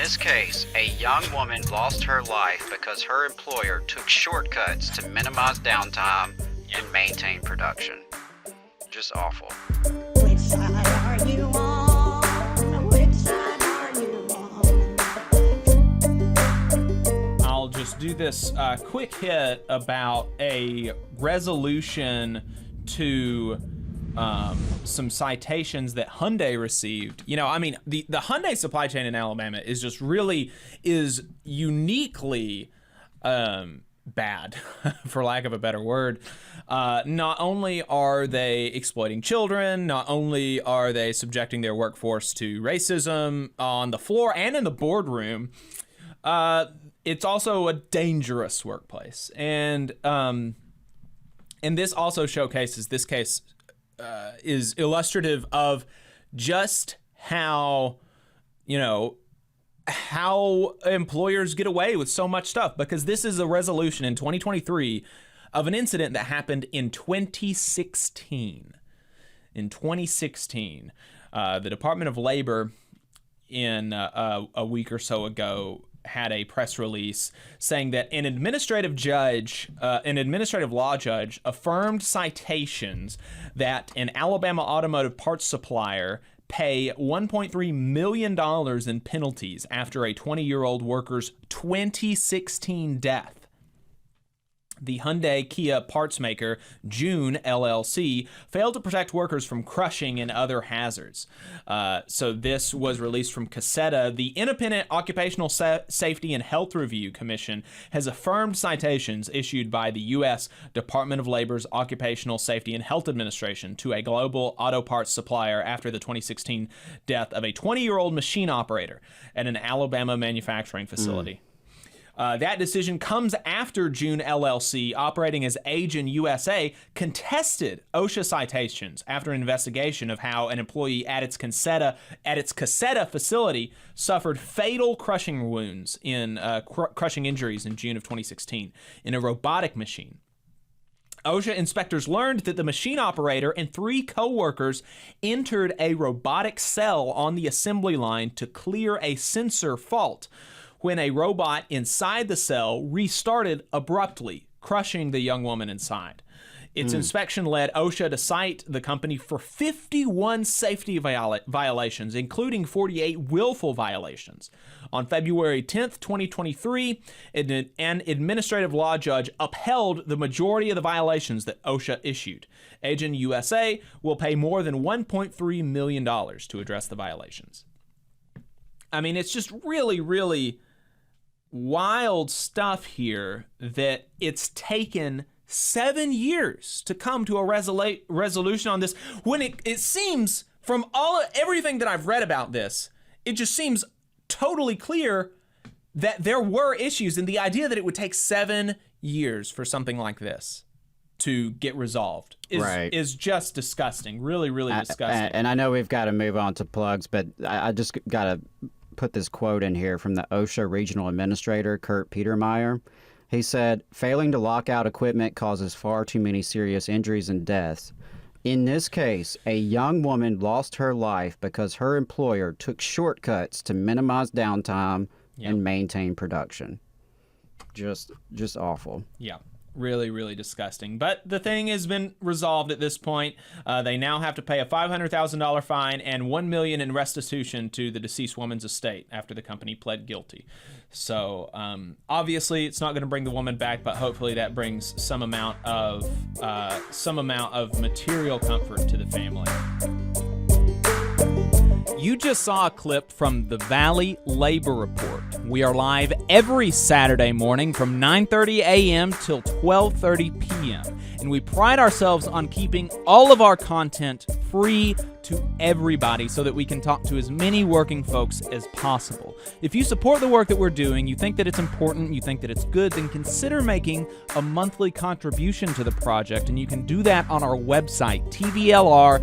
this case, a young woman lost her life because her employer took shortcuts to minimize downtime and maintain production. Just awful. Which side are you on? Which side are you on? I'll just do this quick hit about a resolution to some citations that Hyundai received. You know, I mean, the Hyundai supply chain in Alabama is just really uniquely bad, for lack of a better word. Not only are they exploiting children, not only are they subjecting their workforce to racism on the floor and in the boardroom, it's also a dangerous workplace. And this also showcases, this case is illustrative of just how, how employers get away with so much stuff, because this is a resolution in 2023 of an incident that happened in 2016. In 2016, the Department of Labor in a week or so ago had a press release saying that an administrative law judge affirmed citations that an Alabama automotive parts supplier pay $1.3 million in penalties after a 20-year-old worker's 2016 death. The Hyundai Kia parts maker, June LLC, failed to protect workers from crushing and other hazards. So this was released from Caseta. The Independent Occupational Safety and Health Review Commission has affirmed citations issued by the U.S. Department of Labor's Occupational Safety and Health Administration to a global auto parts supplier after the 2016 death of a 20-year-old machine operator at an Alabama manufacturing facility. That decision comes after June LLC, operating as Agent USA, contested OSHA citations after an investigation of how an employee at its Caseta facility suffered fatal crushing wounds in crushing injuries in June of 2016 in a robotic machine. OSHA inspectors learned that the machine operator and 3 co-workers entered a robotic cell on the assembly line to clear a sensor fault when a robot inside the cell restarted abruptly, crushing the young woman inside. Its inspection led OSHA to cite the company for 51 safety violations, including 48 willful violations. On February 10th, 2023, an administrative law judge upheld the majority of the violations that OSHA issued. Agent USA will pay more than $1.3 million to address the violations. I mean, it's just really, really wild stuff here that it's taken 7 years to come to a resolution on this, when it seems, from everything that I've read about this, it just seems totally clear that there were issues, and the idea that it would take 7 years for something like this to get resolved is just disgusting. Really, really disgusting. And I know we've got to move on to plugs, but I just got to put this quote in here from the OSHA Regional Administrator, Kurt Petermeyer. He said, "Failing to lock out equipment causes far too many serious injuries and deaths. In this case, a young woman lost her life because her employer took shortcuts to minimize downtime and maintain production." Just awful. Yeah. Really, really disgusting. But the thing has been resolved at this point. They now have to pay a $500,000 fine and $1 million in restitution to the deceased woman's estate after the company pled guilty. So obviously, it's not going to bring the woman back, but hopefully that brings some amount of material comfort to the family. You just saw a clip from the Valley Labor Report. We are live every Saturday morning from 9:30 a.m. till 12:30 p.m. And we pride ourselves on keeping all of our content free to everybody so that we can talk to as many working folks as possible. If you support the work that we're doing, you think that it's important, you think that it's good, then consider making a monthly contribution to the project. And you can do that on our website, tvlr.fm.